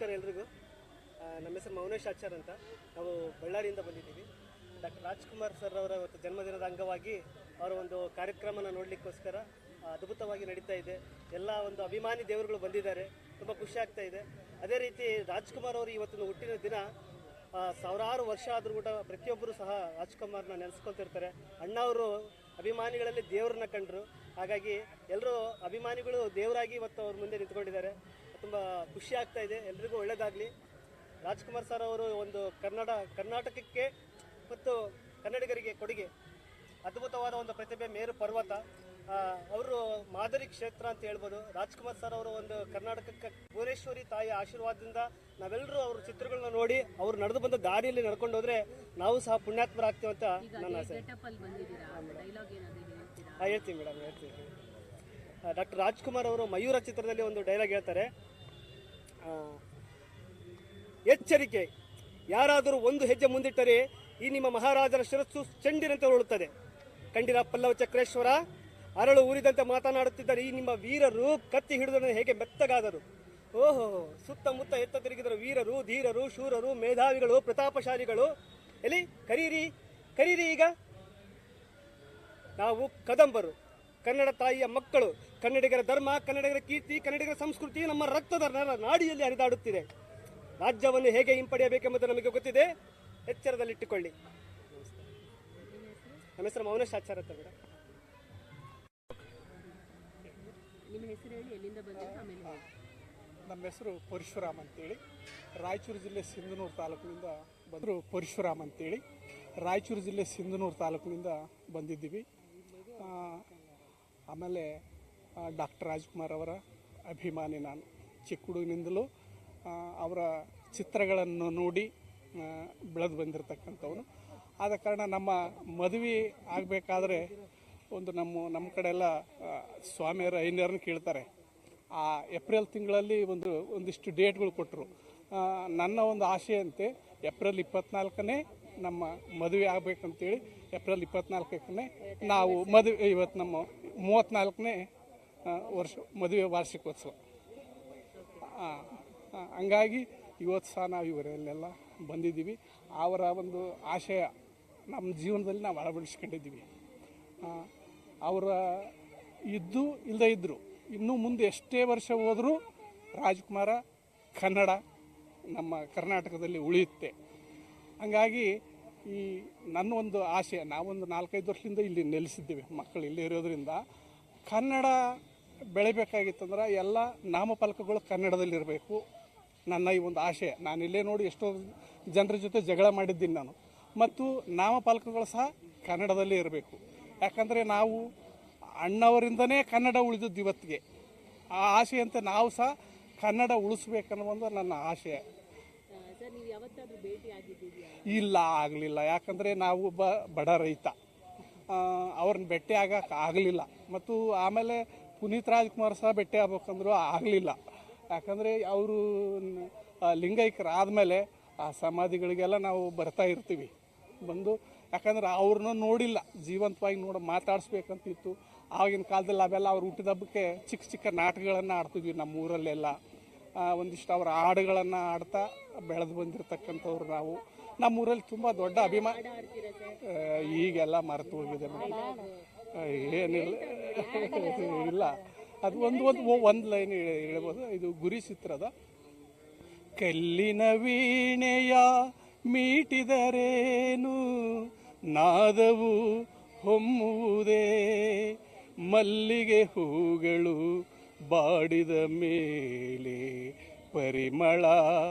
ನಮಸ್ಕಾರ ಎಲ್ರಿಗೂ. ನಮ್ಮ ಹೆಸರು ಮೌನೇಶ್ ಆಚಾರ್ ಅಂತ. ನಾವು ಬಳ್ಳಾರಿಯಿಂದ ಬಂದಿದ್ದೀವಿ. ಡಾಕ್ಟರ್ ರಾಜ್ಕುಮಾರ್ ಸರ್ ಅವರ ಜನ್ಮದಿನದ ಅಂಗವಾಗಿ ಅವರ ಒಂದು ಕಾರ್ಯಕ್ರಮನ ನೋಡಲಿಕ್ಕೋಸ್ಕರ ಅದ್ಭುತವಾಗಿ ನಡೀತಾ ಇದೆ. ಎಲ್ಲ ಒಂದು ಅಭಿಮಾನಿ ದೇವರುಗಳು ಬಂದಿದ್ದಾರೆ. ತುಂಬ ಖುಷಿ ಆಗ್ತಾ ಇದೆ. ಅದೇ ರೀತಿ ರಾಜ್ಕುಮಾರ್ ಅವರು ಇವತ್ತಿನ ಹುಟ್ಟಿನ ದಿನ ಸಾವಿರಾರು ವರ್ಷ ಆದರೂ ಕೂಡ ಪ್ರತಿಯೊಬ್ಬರು ಸಹ ರಾಜ್ಕುಮಾರ್ನ ನೆನೆಸ್ಕೊತಿರ್ತಾರೆ. ಅಣ್ಣ ಅವರು ಅಭಿಮಾನಿಗಳಲ್ಲಿ ದೇವ್ರನ್ನ ಕಂಡರು. ಹಾಗಾಗಿ ಎಲ್ಲರೂ ಅಭಿಮಾನಿಗಳು ದೇವರಾಗಿ ಇವತ್ತು ಅವ್ರ ಮುಂದೆ ನಿಂತ್ಕೊಂಡಿದ್ದಾರೆ. ತುಂಬ ಖುಷಿ ಆಗ್ತಾ ಇದೆ. ಎಲ್ರಿಗೂ ಒಳ್ಳೆಯದಾಗಲಿ. ರಾಜ್ಕುಮಾರ್ ಸರ್ ಅವರು ಒಂದು ಕರ್ನಾಟಕಕ್ಕೆ ಮತ್ತು ಕನ್ನಡಿಗರಿಗೆ ಕೊಡುಗೆ, ಅದ್ಭುತವಾದ ಒಂದು ಪ್ರತಿಭೆ, ಮೇರು ಪರ್ವತ. ಅವರು ಮಾದರಿ ಕ್ಷೇತ್ರ ಅಂತ ಹೇಳ್ಬೋದು. ರಾಜ್ಕುಮಾರ್ ಸರ್ ಅವರು ಒಂದು ಕರ್ನಾಟಕಕ್ಕೆ ಭುವನೇಶ್ವರಿ ತಾಯಿಯ ಆಶೀರ್ವಾದದಿಂದ ನಾವೆಲ್ಲರೂ ಅವ್ರ ಚಿತ್ರಗಳನ್ನ ನೋಡಿ ಅವ್ರು ನಡೆದು ಬಂದ ದಾರಿಯಲ್ಲಿ ನಡ್ಕೊಂಡು ಹೋದ್ರೆ ನಾವು ಸಹ ಪುಣ್ಯಾತ್ಮರಾಗ್ತೀವಿ ಅಂತ ನನ್ನ ಆಸೆ. ಹೇಳ್ತೀನಿ ಮೇಡಮ್, ಹೇಳ್ತೀನಿ. ಡಾಕ್ಟರ್ ರಾಜ್ಕುಮಾರ್ ಅವರು ಮಯೂರ ಚಿತ್ರದಲ್ಲಿ ಒಂದು ಡೈಲಾಗ್ ಹೇಳ್ತಾರೆ, ಎಚ್ಚರಿಕೆ, ಯಾರಾದರೂ ಒಂದು ಹೆಜ್ಜೆ ಮುಂದಿಟ್ಟರೆ ಈ ನಿಮ್ಮ ಮಹಾರಾಜರ ಶಿರಸ್ಸು ಚೆಂಡಿನಂತೆ ಉರುಳುತ್ತದೆ. ಕಂಡಿರ ಪಲ್ಲವ ಚಕ್ರೇಶ್ವರ, ಅರಳು ಊರಿದಂತೆ ಮಾತನಾಡುತ್ತಿದ್ದರೆ ಈ ನಿಮ್ಮ ವೀರರು ಕತ್ತಿ ಹಿಡಿದ ಹೇಗೆ ಮೆತ್ತಗಾದರು. ಓಹೋ, ಸುತ್ತಮುತ್ತ ಎತ್ತ ತಿರುಗಿದರು ವೀರರು, ಧೀರರು, ಶೂರರು, ಮೇಧಾವಿಗಳು, ಪ್ರತಾಪಶಾಲಿಗಳು. ಎಲ್ಲಿ ಕರೀರಿ ಕರೀರಿ. ಈಗ ನಾವು ಕದಂಬರು, ಕನ್ನಡ ತಾಯಿಯ ಮಕ್ಕಳು. ಕನ್ನಡಿಗರ ಧರ್ಮ, ಕನ್ನಡಿಗರ ಕೀರ್ತಿ, ಕನ್ನಡಿಗರ ಸಂಸ್ಕೃತಿ ನಮ್ಮ ರಕ್ತದ ನಾಡಿಯಲ್ಲಿ ಹರಿದಾಡುತ್ತಿದೆ. ರಾಜ್ಯವನ್ನು ಹೇಗೆ ಹಿಂಪಡೆಯಬೇಕೆಂಬುದು ನಮಗೆ ಗೊತ್ತಿದೆ. ಎಚ್ಚರದಲ್ಲಿಟ್ಟುಕೊಳ್ಳಿ. ನಮ್ಮ ಹೆಸರು ಮೌನೇಶ್ ಆಚಾರ್ ಅಂತ ಮೇಡಮ್. ನಿಮ್ಮ ಹೆಸರು ಹೇಳಿ, ಎಲ್ಲಿಂದ ಬಂದಿದ್ದು, ಆಮೇಲೆ. ನಮ್ಮ ಹೆಸರು ಪರಶುರಾಮ್ ಅಂತೇಳಿ, ರಾಯಚೂರು ಜಿಲ್ಲೆ ಸಿಂಧನೂರು ತಾಲೂಕಿನಿಂದ ಬಂದರು. ಪರಶುರಾಮ್ ಅಂತೇಳಿ ರಾಯಚೂರು ಜಿಲ್ಲೆ ಸಿಂಧನೂರು ತಾಲೂಕಿನಿಂದ ಬಂದಿದ್ದೀವಿ. ಆಮೇಲೆ ಡಾಕ್ಟರ್ ರಾಜ್ಕುಮಾರ್ ಅವರ ಅಭಿಮಾನಿ ನಾನು. ಚಿಕ್ಕ ಹುಡುಗನಿಂದಲೂ ಅವರ ಚಿತ್ರಗಳನ್ನು ನೋಡಿ ಬೆಳೆದು ಬಂದಿರತಕ್ಕಂಥವನು. ಆದ ಕಾರಣ ನಮ್ಮ ಮದುವೆ ಆಗಬೇಕಾದ್ರೆ ಒಂದು ನಮ್ಮ ಕಡೆ ಎಲ್ಲ ಸ್ವಾಮಿಯರ ಐನ್ಯರನ್ನು ಕೇಳ್ತಾರೆ. ಆ ಏಪ್ರಿಲ್ ತಿಂಗಳಲ್ಲಿ ಒಂದಿಷ್ಟು ಡೇಟ್ಗಳು ಕೊಟ್ಟರು. ನನ್ನ ಒಂದು ಆಶೆಯಂತೆ ಏಪ್ರಿಲ್ 24ನೇ ನಮ್ಮ ಮದುವೆ ಆಗಬೇಕಂತೇಳಿ ಏಪ್ರಿಲ್ 24ನೇ ನಾವು ಮದುವೆ. ಇವತ್ತು ನಮ್ಮ 34ನೇ ವರ್ಷ ಮದುವೆ ವಾರ್ಷಿಕೋತ್ಸವ. ಹಂಗಾಗಿ ಇವತ್ತು ಸಹ ನಾವು ಇವರಲ್ಲೆಲ್ಲ ಬಂದಿದ್ದೀವಿ. ಅವರ ಒಂದು ಆಶಯ ನಮ್ಮ ಜೀವನದಲ್ಲಿ ನಾವು ಅಳವಡಿಸ್ಕೊಂಡಿದ್ದೀವಿ. ಅವರ ಇದ್ದು ಇಲ್ಲದೇ ಇದ್ದರು ಇನ್ನೂ ಮುಂದೆ ಎಷ್ಟೇ ವರ್ಷ ಹೋದರೂ ರಾಜ್ಕುಮಾರ ಕನ್ನಡ ನಮ್ಮ ಕರ್ನಾಟಕದಲ್ಲಿ ಉಳಿಯುತ್ತೆ. ಹಂಗಾಗಿ ಈ ನನ್ನ ಒಂದು ಆಶೆ, ನಾವೊಂದು 4-5 ವರ್ಷದಿಂದ ಇಲ್ಲಿ ನೆಲೆಸಿದ್ದೀವಿ. ಮಕ್ಕಳು ಇಲ್ಲೇ ಇರೋದ್ರಿಂದ ಕನ್ನಡ ಬೆಳಿಬೇಕಾಗಿತ್ತಂದ್ರೆ ಎಲ್ಲ ನಾಮಫಲಕಗಳು ಕನ್ನಡದಲ್ಲಿರಬೇಕು. ನನ್ನ ಈ ಒಂದು ಆಶಯ. ನಾನು ಇಲ್ಲೇ ನೋಡಿ ಎಷ್ಟೋ ಜನರ ಜೊತೆ ಜಗಳ ಮಾಡಿದ್ದೀನಿ ನಾನು. ಮತ್ತು ನಾಮಫಲಕಗಳು ಸಹ ಕನ್ನಡದಲ್ಲೇ ಇರಬೇಕು. ಯಾಕಂದರೆ ನಾವು ಅಣ್ಣವರಿಂದನೇ ಕನ್ನಡ ಉಳಿದದ್ದು ಇವತ್ತಿಗೆ. ಆ ಆಶೆಯಂತೆ ನಾವು ಸಹ ಕನ್ನಡ ಉಳಿಸ್ಬೇಕನ್ನೋ ಒಂದು ನನ್ನ ಆಶಯ. ಇಲ್ಲ, ಆಗಲಿಲ್ಲ. ಯಾಕಂದರೆ ನಾವು ಒಬ್ಬ ಬಡ ರೈತ, ಅವ್ರನ್ನ ಭೇಟಿ ಆಗಕ್ಕೆ ಆಗಲಿಲ್ಲ. ಮತ್ತು ಆಮೇಲೆ ಪುನೀತ್ ರಾಜ್ಕುಮಾರ್ ಸಹ ಭೇಟಿ ಆಗ್ಬೇಕಂದ್ರೂ ಆಗಲಿಲ್ಲ. ಯಾಕಂದರೆ ಅವರು ಲಿಂಗೈಕ್ಯರಾದಮೇಲೆ ಆ ಸಮಾಧಿಗಳಿಗೆಲ್ಲ ನಾವು ಬರ್ತಾ ಇರ್ತೀವಿ ಬಂದು. ಯಾಕಂದ್ರೆ ಅವ್ರನ್ನ ನೋಡಿಲ್ಲ, ಜೀವಂತವಾಗಿ ಮಾತಾಡಿಸ್ಬೇಕಂತಿತ್ತು. ಆವಾಗಿನ ಕಾಲದಲ್ಲಿ ಅವೆಲ್ಲ ಅವ್ರು ಹುಟ್ಟಿದ ಹಬ್ಬಕ್ಕೆ ಚಿಕ್ಕ ಚಿಕ್ಕ ನಾಟಕಗಳನ್ನು ಆಡ್ತಿದ್ವಿ ನಮ್ಮ ಊರಲ್ಲೆಲ್ಲ. ಒಂದಿಷ್ಟು ಅವರ ಹಾಡುಗಳನ್ನು ಆಡ್ತಾ ಬೆಳೆದು ಬಂದಿರತಕ್ಕಂಥವ್ರು ನಾವು. ನಮ್ಮೂರಲ್ಲಿ ತುಂಬ ದೊಡ್ಡ ಅಭಿಮಾನ. ಈಗೆಲ್ಲ ಮರೆತು ಹೋಗಿದೆ ಮೇಡಮ್, ಏನಿಲ್ಲ. ಇಲ್ಲ, ಅದು ಒಂದು ಲೈನ್ ಹೇಳ್ಬೋದು. ಇದು ಗುರಿ ಚಿತ್ರದ ಕಲ್ಲಿನ ವೀಣೆಯ ಮೀಟಿದರೇನು ನಾದವು ಹೊಮ್ಮುವುದೇ, ಮಲ್ಲಿಗೆ ಹೂಗಳು ಬಾಡಿದ ಮೇಲೆ ಪರಿಮಳ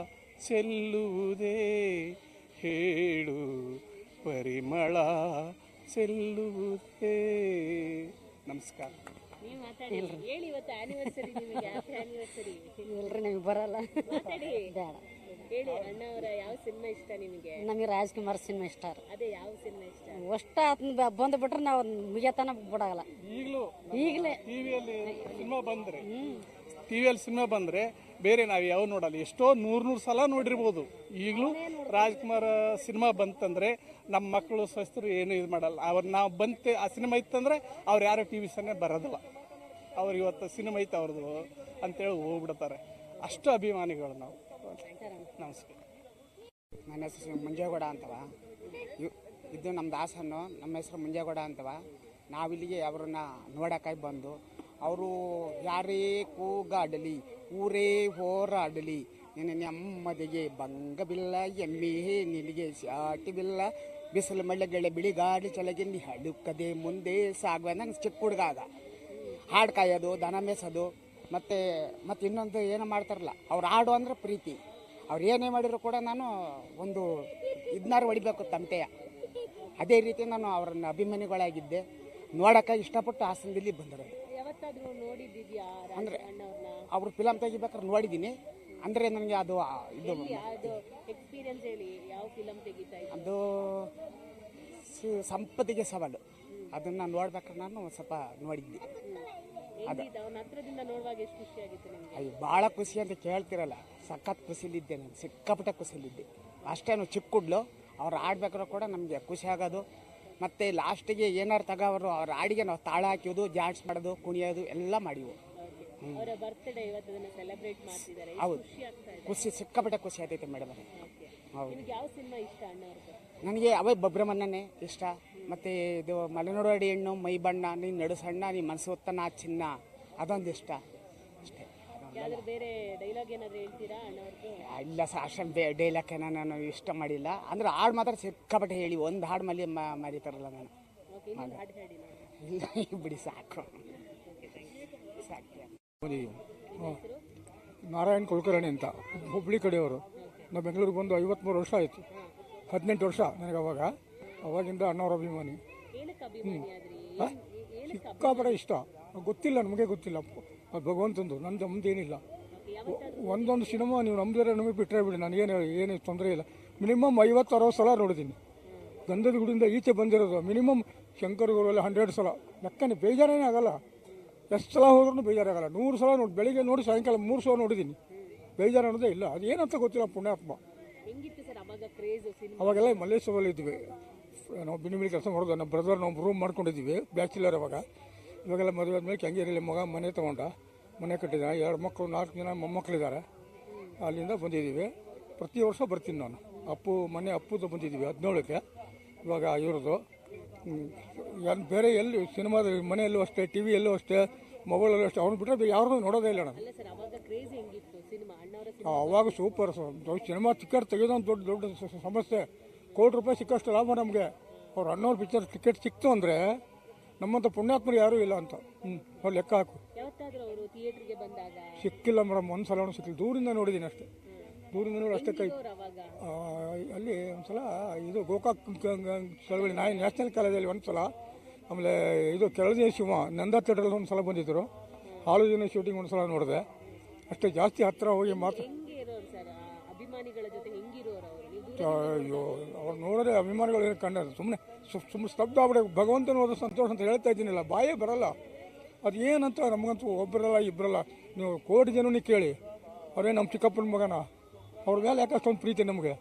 ಚೆಲ್ಲುವುದೇ, ಹೇಳು ಪರಿಮಳ ಚೆಲ್ಲುವುದೇ. ನಮಸ್ಕಾರ. ಇಲ್ರಿ, ನಮಗೆ ಬರಲ್ಲ. ಹೇಳಿ, ಅಣ್ಣವರ ಯಾವ ಸಿನಿಮಾ ಇಷ್ಟ ನಿಮಗೆ? ನಮಗೆ ರಾಜ್ಕುಮಾರ್ ಸಿನಿಮಾ ಇಷ್ಟ. ಅದೇ ಯಾವ ಸಿನಿಮಾ ಇಷ್ಟ? ಅಷ್ಟ ಬಂದು ಬಿಟ್ರೆ ನಾವು ಮುಗಿಯತನ ಬಿಡಾಗಲ್ಲ. ಈಗಲೇ ಟಿವಿಯಲ್ಲಿ ಸಿನಿಮಾ ಬಂದರೆ ಬೇರೆ ನಾವು ಯಾವ ನೋಡಲ್ಲ. ಎಷ್ಟೋ 100 ಸಲ ನೋಡಿರ್ಬೋದು. ಈಗಲೂ ರಾಜ್ಕುಮಾರ್ ಸಿನಿಮಾ ಬಂತಂದರೆ ನಮ್ಮ ಮಕ್ಕಳು ಸ್ವಸ್ಥರು ಏನು ಇದು ಮಾಡಲ್ಲ. ನಾವು ಬಂತೆ ಆ ಸಿನಿಮಾ ಇತ್ತಂದರೆ ಅವ್ರು ಯಾರು ಟಿ ವಿ ಸನ್ನೇ ಬರೋದಿಲ್ಲ. ಅವ್ರು ಇವತ್ತು ಸಿನಿಮಾ ಐತೆ ಅವ್ರದ್ದು ಅಂತೇಳಿ ಹೋಗ್ಬಿಡ್ತಾರೆ. ಅಷ್ಟು ಅಭಿಮಾನಿಗಳು ನಾವು ನಮಸ್ಕಾರ. ನನ್ನ ಹೆಸರು ಮಂಜೇಗೌಡ ಅಂತವ. ಇದು ನಮ್ಮ ದಾಸನ್ನು, ನಮ್ಮ ಹೆಸರು ಮಂಜೇಗೌಡ ಅಂತವ. ನಾವಿಲ್ಲಿಗೆ ಅವ್ರನ್ನ ನೋಡೋಕ್ಕಾಗಿ ಬಂದು, ಅವರು ಯಾರೇ ಕೂಗಾಡಲಿ ಊರೇ ಹೋರಾಡಲಿ ನಿನ್ನ ನೆಮ್ಮದಿಗೆ ಭಂಗವಿಲ್ಲ, ಎಮ್ಮೆ ನಿನಗೆ ಸಾಟಿವಿಲ್ಲ, ಬಿಸಿಲು ಮಳೆಗೆಳೆ ಬಿಳಿಗಾಡಿ ಚಲಗಿ ನೀ ಹಡುಕದೆ ಮುಂದೆ ಸಾಗುವ. ನಂಗೆ ಚಿಕ್ಕ ಹುಡುಗಾಗ ಹಾಡು ಕಾಯೋದು, ದನ ಮೇಸೋದು, ಮತ್ತು ಇನ್ನೊಂದು ಏನೋ ಮಾಡ್ತಾರಲ್ಲ, ಅವ್ರು ಹಾಡು ಅಂದ್ರೆ ಪ್ರೀತಿ. ಅವ್ರು ಏನೇ ಮಾಡಿದ್ರು ಕೂಡ ನಾನು ಒಂದು ಇದನ್ನಾರು ಹೊಡಿಬೇಕು ತಮಟೆಯ. ಅದೇ ರೀತಿ ನಾನು ಅವರನ್ನು ಅಭಿಮಾನಿಗಳಾಗಿದ್ದೆ. ನೋಡೋಕೆ ಇಷ್ಟಪಟ್ಟು ಹಾಸನದಲ್ಲಿ ಬಂದಿರೋದು. ಅಂದರೆ ಅವರು ಫಿಲಮ್ ತೆಗಿಬೇಕಾದ್ರೆ ನೋಡಿದ್ದೀನಿ. ಅಂದರೆ ನನಗೆ ಅದು ಅದು ಸಂಪತ್ತಿಗೆ ಸವಾಲು, ಅದನ್ನು ನೋಡ್ಬೇಕಾದ್ರೆ ನಾನು ಸ್ವಲ್ಪ ನೋಡಿದ್ದೆ. ಅಯ್ಯೋ ಭಾಳ ಖುಷಿ ಅಂತ ಕೇಳ್ತಿರಲ್ಲ, ಸಖತ್ ಖುಷಿಲಿದ್ದೆ ನಾನು, ಸಿಕ್ಕಾಪಟ್ಟೆ ಖುಷಿಲಿದ್ದೆ. ಅಷ್ಟೇನು ಚಿಕ್ಕ ಹುಡ್ಲು ಅವ್ರು ಆಡ್ಬೇಕಾದ್ರೂ ಕೂಡ ನಮಗೆ ಖುಷಿ ಆಗೋದು. ಮತ್ತು ಲಾಸ್ಟಿಗೆ ಏನಾರು ತಗೋವರು ಅವ್ರ ಹಾಡಿಗೆ ನಾವು ತಾಳ ಹಾಕೋದು, ಡ್ಯಾನ್ಸ್ ಮಾಡೋದು, ಕುಣಿಯೋದು ಎಲ್ಲ ಮಾಡಿವು. ಹೌದು, ಖುಷಿ, ಸಿಕ್ಕಾಪಟ್ಟೆ ಖುಷಿ ಆಗ್ತೈತೆ ಮೇಡಮ್. ಹೌದು, ನನಗೆ ಅವೇ ಬಬ್ರಮನ್ನನೇ ಇಷ್ಟ. ಮತ್ತು ಇದು ಮಲೆನಾಡು ಹೆಣ್ಣು ಮೈ ಬಣ್ಣ, ನೀನು ನಡು ಸಣ್ಣ, ನೀ ಮನಸ್ಸು ಹೊತ್ತನ ಚಿನ್ನ, ಅದೊಂದು ಇಷ್ಟ ಅಷ್ಟೇ. ಇಲ್ಲ ಸರ್, ಅಷ್ಟೊಂದು ಡೈಲಾಗ್ ನಾನು ಇಷ್ಟ ಮಾಡಿಲ್ಲ. ಅಂದರೆ ಹಾಡು ಮಾತ್ರ ಸಿಕ್ಕಾಪಟ್ಟೆ ಹೇಳಿ, ಒಂದು ಹಾಡು ಮರಿತಾರಲ್ಲ ನಾನು. ಇಲ್ಲ ಬಿಡಿ, ಸಾಕು ಸಾಕು. ನಾರಾಯಣ್ ಕುಲಕರ್ಣಿ ಅಂತ, ಹುಬ್ಳಿ ಕಡೆಯವರು. ನಾವು ಬೆಂಗಳೂರಿಗೆ ಬಂದು 53 ವರ್ಷ ಆಯಿತು. 18 ವರ್ಷ ನನಗೆ ಅವಾಗಿಂದ ಅಣ್ಣವ್ರ ಅಭಿಮಾನಿ. ಸಿಕ್ಕಾಪಟ್ಟೆ ಇಷ್ಟ. ಗೊತ್ತಿಲ್ಲ, ನಮಗೆ ಗೊತ್ತಿಲ್ಲ, ಅದು ಭಗವಂತಂದು, ನಂದು ನಮ್ದೇನಿಲ್ಲ. ಒಂದೊಂದು ಸಿನಿಮಾ ನೀವು ನಮ್ದಿರೋ ನಮಗೆ ಬಿಟ್ಟರೆ ಬಿಡಿ, ನನಗೇನು ತೊಂದರೆ ಇಲ್ಲ. ಮಿನಿಮಮ್ 50-60 ಸಲ ನೋಡಿದ್ದೀನಿ. ಗಂಧದ ಗುಡಿಯಿಂದ ಈಚೆ ಬಂದಿರೋದು ಮಿನಿಮಮ್ ಶಂಕರಗುರಲ್ಲಿ 100 ಸಲ. ಲೆಕ್ಕನೇ ಬೇಜಾರೇನೇ ಆಗಲ್ಲ. ಎಷ್ಟು ಸಲ ಹೋದ್ರೂ ಬೇಜಾರಾಗಲ್ಲ. 100 ಸಲ ನೋಡಿ, ಬೆಳಿಗ್ಗೆ ನೋಡಿ ಸಾಯಂಕಾಲ 3 ಸಲ ನೋಡಿದ್ದೀನಿ. ಬೇಜಾರು ಅನ್ನೋದೇ ಇಲ್ಲ. ಅದೇನಂತ ಗೊತ್ತಿಲ್ಲ, ಪುಣ್ಯಾತ್ಮ. ಅವಾಗೆಲ್ಲ ಮಲ್ಲೇಶ್ವರಲ್ಲಿ ಇದ್ವಿ ನಾವು, ಬಿಣಿಮಿಳಿ ಕೆಲಸ ಮಾಡೋದು. ನಮ್ಮ ಬ್ರದರ್ ನಾವು ರೂಮ್ ಮಾಡ್ಕೊಂಡಿದ್ದೀವಿ, ಬ್ಯಾಚುಲರ್. ಇವಾಗೆಲ್ಲ ಮದುವೆ ಆದಮೇಲೆ ಕೆಂಗೇರಿಯಲ್ಲಿ ಮನೆ ತೊಗೊಂಡ, ಮನೆ ಕಟ್ಟಿದ, 2 ಮಕ್ಕಳು, 4 ಜನ ಮೊಮ್ಮಕ್ಕಳಿದ್ದಾರೆ. ಅಲ್ಲಿಂದ ಬಂದಿದ್ದೀವಿ. ಪ್ರತಿ ವರ್ಷ ಬರ್ತೀನಿ ನಾನು. ಮೊನ್ನೆ ಅಪ್ಪುದು ಬಂದಿದ್ದೀವಿ 17ಕ್ಕೆ. ಇವಾಗ ಇವ್ರದ್ದು ಬೇರೆ ಎಲ್ಲಿ ಸಿನಿಮಾದ ಮನೆಯಲ್ಲೂ ಅಷ್ಟೇ, ಟಿ ವಿಯಲ್ಲೂ ಅಷ್ಟೇ, ಮೊಬೈಲಲ್ಲೂ ಅಷ್ಟೇ. ಅವ್ನು ಬಿಟ್ಟರೆ ಯಾರ್ದು ನೋಡೋದೇ ಇಲ್ಲ ನಾನು. ಅವಾಗ ಸೂಪರ್. ಸಿನಿಮಾ ಟಿಕೆಟ್ ತೆಗೆದೊಂದು ದೊಡ್ಡ ಸಮಸ್ಯೆ. ₹1,00,00,000 ಸಿಕ್ಕಷ್ಟು ಲಾಭ ನಮಗೆ. ಅವ್ರು ಅಣ್ಣವ್ರ ಪಿಕ್ಚರ್ ಟಿಕೆಟ್ ಸಿಕ್ತು ಅಂದರೆ ನಮ್ಮಂಥ ಪುಣ್ಯಾತ್ಮರು ಯಾರೂ ಇಲ್ಲ ಅಂತ. ಅವ್ರು ಲೆಕ್ಕ ಹಾಕು. ಸಿಕ್ಕಿಲ್ಲ ಮೇಡಮ್, ಒಂದು ಸಲ ಸಿಕ್ಕಿಲ್ಲ. ದೂರಿಂದ ನೋಡಿದ್ದೀನಿ ಅಷ್ಟೇ, ದೂರಿಂದ ನೋಡಿ ಅಷ್ಟೇ. ಕೈ ಅಲ್ಲಿ ಒಂದು ಸಲ ಇದು ಗೋಕಾಕ್ ಚಳವಳಿ ನ್ಯಾಷನಲ್ ಕಾಲೇಜಲ್ಲಿ ಒಂದು ಸಲ, ಆಮೇಲೆ ಇದು ಕೆಳದಿ ಶಿವ ನಂದ ಥಿಯೇಟ್ರಲ್ಲಿ ಒಂದು ಸಲ ಬಂದಿದ್ದರು. ಹಾಲು ದಿನ ಶೂಟಿಂಗ್ ಒಂದು ಸಲ ನೋಡಿದೆ ಅಷ್ಟೇ. ಜಾಸ್ತಿ ಹತ್ತಿರ ಹೋಗಿ ಮಾತ್ರ ಅಯ್ಯೋ, ಅವ್ರು ನೋಡಿದ್ರೆ ಅಭಿಮಾನಿಗಳು ಏನು ಕಂಡರು. ಸುಮ್ಮನೆ ಸ್ತಬ್ಧ ಆಗ್ಬಿಟ್ಟು ಭಗವಂತನ ಹೋದ ಸಂತೋಷ ಅಂತ ಹೇಳ್ತಾ ಇದ್ದೀನಿಲ್ಲ, ಬಾಯೇ ಬರಲ್ಲ. ಅದು ಏನಂತ ನಮಗಂತೂ ಒಬ್ಬರಲ್ಲ ಇಬ್ಬರಲ್ಲ, ನೀವು ಕೋಟಿ ಜನನೇ ಕೇಳಿ. ಅವರೇ ನಮ್ಮ ಚಿಕ್ಕಪ್ಪನ ಮಗನ, ಅವ್ರ ಮೇಲೆ ಯಾಕೆ ಅಷ್ಟೊಂದು ಪ್ರೀತಿ ನಮಗೆ.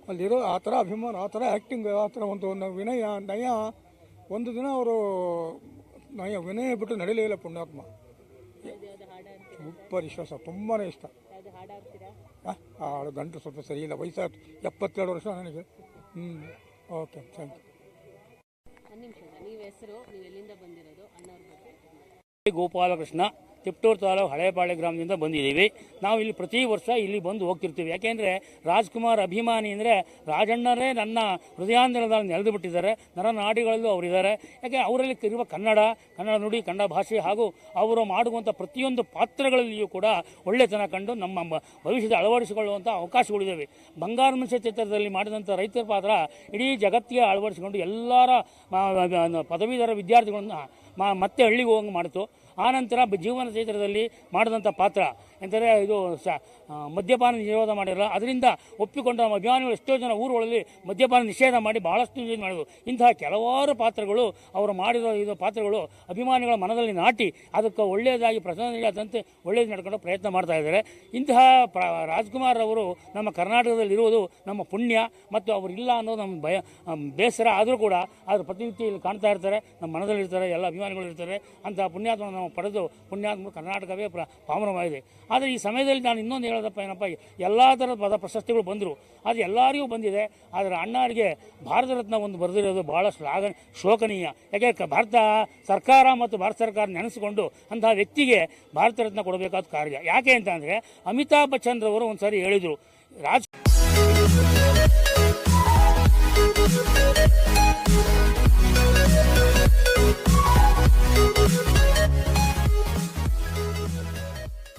ಅಲ್ಲಿರೋ ಆ ಥರ ಅಭಿಮಾನ, ಆ ಥರ ಆ್ಯಕ್ಟಿಂಗ್, ಆ ಥರ ಒಂದು ವಿನಯ ನಯ. ಒಂದು ದಿನ ಅವರು ವಿನಯ ಬಿಟ್ಟು ನಡೀಲೇ ಇಲ್ಲ ಪುಣ್ಯಾತ್ಮ. ಸೂಪರ್ ವಿಶ್ವಾಸ, ತುಂಬಾ ಇಷ್ಟ. ಹಾಡು ಗಂಟು ಸ್ವಲ್ಪ ಸರಿ ಇಲ್ಲ, ವಯಸ್ಸಾಯ್ತು, 72 ವರ್ಷ ನನಗೆ. Okay, thank you. Gopalakrishna, Tiptur taluk Halepalya ಗ್ರಾಮದಿಂದ ಬಂದಿದ್ದೀವಿ. ನಾವು ಇಲ್ಲಿ ಪ್ರತಿ ವರ್ಷ ಇಲ್ಲಿ ಬಂದು ಹೋಗ್ತಿರ್ತೀವಿ. ಯಾಕೆಂದರೆ ರಾಜ್ಕುಮಾರ್ ಅಭಿಮಾನಿ ಅಂದರೆ ರಾಜಣ್ಣರೇ ನನ್ನ ಹೃದಯಾಂತರದಲ್ಲಿ ನೆಲೆದು ಬಿಟ್ಟಿದ್ದಾರೆ. ನರನಾಡಿಗಳಲ್ಲೂ ಅವರಿದ್ದಾರೆ. ಯಾಕೆ ಅವರಲ್ಲಿ ಇರುವ ಕನ್ನಡ ನುಡಿ, ಕನ್ನಡ ಭಾಷೆ ಹಾಗೂ ಅವರು ಮಾಡುವಂಥ ಪ್ರತಿಯೊಂದು ಪಾತ್ರಗಳಲ್ಲಿಯೂ ಕೂಡ ಒಳ್ಳೆತನ ಕಂಡು ನಮ್ಮ ಭವಿಷ್ಯದ ಅಳವಡಿಸಿಕೊಳ್ಳುವಂಥ ಅವಕಾಶಗಳಿದ್ದಾವೆ. ಬಂಗಾರ ಮನುಷ್ಯ ಚಿತ್ರದಲ್ಲಿ ಮಾಡಿದಂಥ ರೈತರ ಪಾತ್ರ ಇಡೀ ಜಗತ್ತಿಗೆ ಅಳವಡಿಸಿಕೊಂಡು ಎಲ್ಲರ ಪದವೀಧರ ವಿದ್ಯಾರ್ಥಿಗಳನ್ನು ಮತ್ತೆ ಹಳ್ಳಿಗೆ ಹೋಗಂಗೆ ಮಾಡಿತು. ಆನಂತರ ಜೀವನ ಚೈತ್ರದಲ್ಲಿ ಮಾಡಿದಂಥ ಪಾತ್ರ ಎಂದರೆ ಇದು ಮದ್ಯಪಾನ ನಿಷೇಧ ಮಾಡಿರಲ್ಲ, ಅದರಿಂದ ಒಪ್ಪಿಕೊಂಡ ನಮ್ಮ ಅಭಿಮಾನಿಗಳು ಎಷ್ಟೋ ಜನ ಊರುಗಳಲ್ಲಿ ಮದ್ಯಪಾನ ನಿಷೇಧ ಮಾಡಿ ಭಾಳಷ್ಟು ನಿಷೇಧ ಮಾಡಿದ್ರು. ಇಂತಹ ಕೆಲವಾರು ಪಾತ್ರಗಳು ಅವರು ಮಾಡಿರೋ ಇದು ಪಾತ್ರಗಳು ಅಭಿಮಾನಿಗಳ ಮನದಲ್ಲಿ ನಾಟಿ ಅದಕ್ಕೆ ಒಳ್ಳೆಯದಾಗಿ ಪ್ರಸನ್ನ ನೀಡದಂತೆ ಒಳ್ಳೆಯದು ನಡ್ಕೊಂಡು ಪ್ರಯತ್ನ ಮಾಡ್ತಾ ಇದ್ದಾರೆ. ಇಂತಹ ರಾಜ್ಕುಮಾರ್ ಅವರು ನಮ್ಮ ಕರ್ನಾಟಕದಲ್ಲಿರುವುದು ನಮ್ಮ ಪುಣ್ಯ, ಮತ್ತು ಅವರು ಇಲ್ಲ ಅನ್ನೋದು ನಮ್ಮ ಬೇಸರ. ಆದರೂ ಕೂಡ ಅದ್ರ ಪ್ರತಿನಿತ್ಯ ಇಲ್ಲಿ ಕಾಣ್ತಾ ಇರ್ತಾರೆ, ನಮ್ಮ ಮನದಲ್ಲಿರ್ತಾರೆ, ಎಲ್ಲ ಅಭಿಮಾನಿಗಳು ಇರ್ತಾರೆ. ಅಂತಹ ಪುಣ್ಯಾತ್ಮ ನಾವು ಪಡೆದು ಪುಣ್ಯಾತ್ಮ ಕರ್ನಾಟಕವೇ ಪಾವನವಾಗಿದೆ. ಆದರೆ ಈ ಸಮಯದಲ್ಲಿ ನಾನು ಇನ್ನೊಂದು ಹೇಳೋದಪ್ಪ ಏನಪ್ಪ, ಎಲ್ಲ ಥರದ ಪದ ಪ್ರಶಸ್ತಿಗಳು ಬಂದರು, ಅದು ಎಲ್ಲರಿಗೂ ಬಂದಿದೆ. ಆದರೆ ಅಣ್ಣಾರಿಗೆ ಭಾರತ ರತ್ನ ಒಂದು ಬರೆದಿರೋದು ಭಾಳ ಶೋಕನೀಯ. ಯಾಕೆ ಭಾರತ ಸರ್ಕಾರ ಮತ್ತು ಭಾರತ ಸರ್ಕಾರ ನೆನೆಸಿಕೊಂಡು ಅಂತಹ ವ್ಯಕ್ತಿಗೆ ಭಾರತ ರತ್ನ ಕೊಡಬೇಕಾದ ಕಾರ್ಯ. ಯಾಕೆ ಅಂತ ಅಂದರೆ ಅಮಿತಾಬ್ ಬಚ್ಚನ್ ರವರು ಒಂದು ಸಾರಿ ಹೇಳಿದರು,